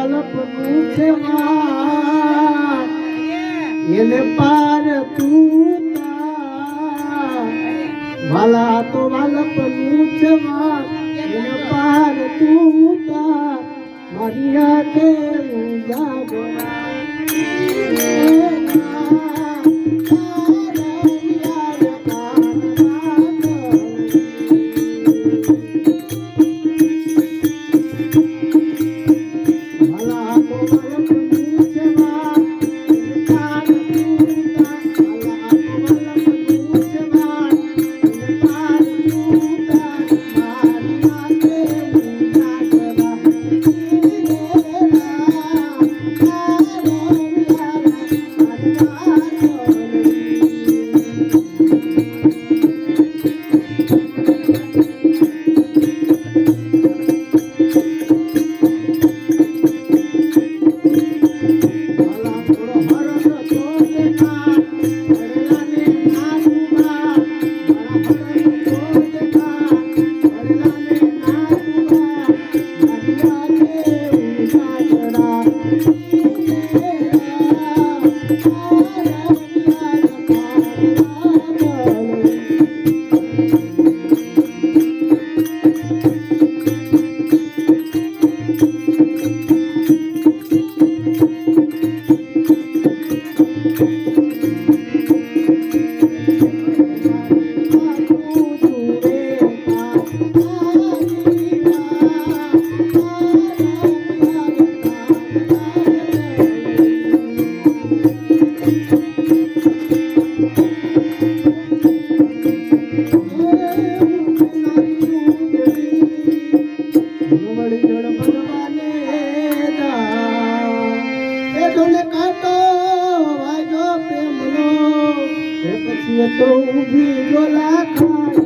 વાલપનું છે માં એને પાર તું વાલા તો વાલપનું છે માં એને પાર તું મારી આંખે ઉજાગરા તો ઉભી ગોલા ખાય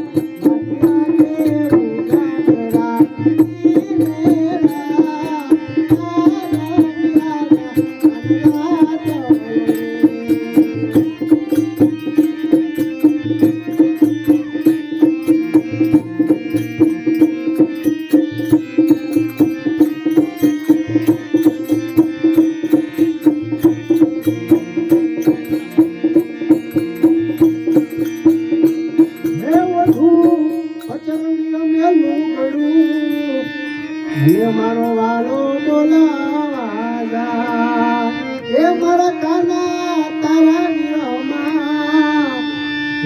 મારો વાલો બોલાવા જા એ મારા કાના તારા વિરહમાં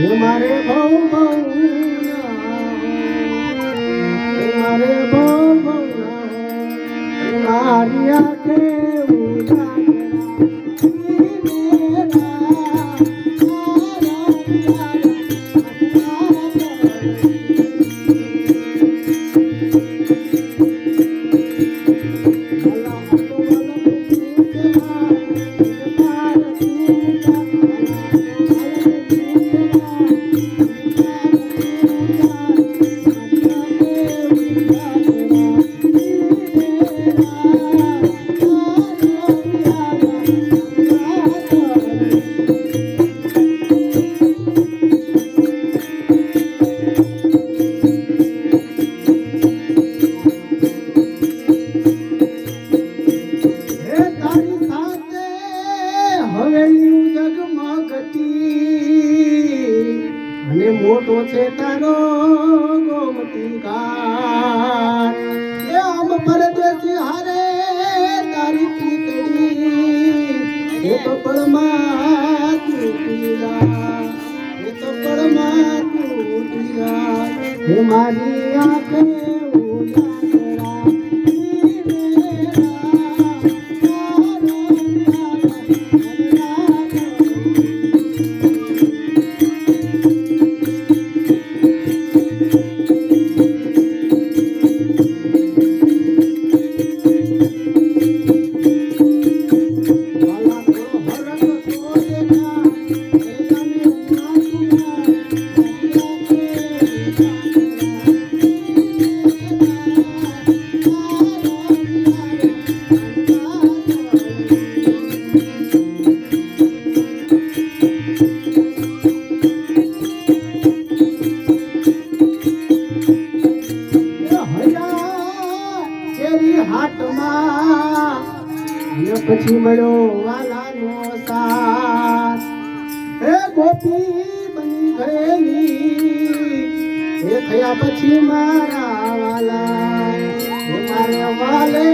એ મારે બહુ મારે બહુ મારી આંખે અને મોટો છે તારો ગોમતી ઘાટ એ આમ પરદેશી હારે તારી પીતળી એ તો પડમાં તૂટીલા એ તો પડમાં તૂટીલા હે મારી આંખે અને પછી મળ્યો વાલાનો સાથ હે ગોપી બની ગયેલી એ થયા પછી મારા વાલા હે મારે વાલે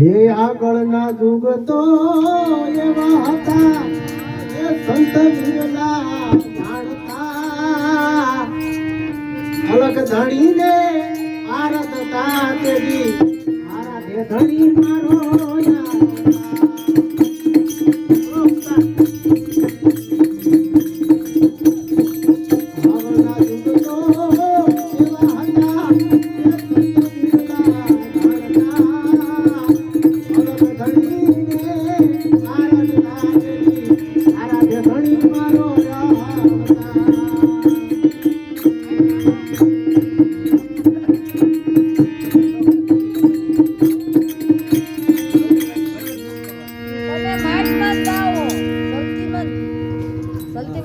હે આગળના યુગ તો એવા હતા એ સંત વિરલા જાણતા અલગ ધણીને આરતતા તેજી આરાધે ધણી મારો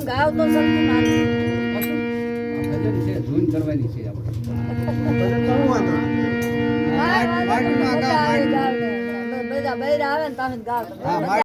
ગાવ તો સલતી મારી ધૂન કરવાની છે આપણે બધા બૈરા આવે ને તમે ગાવ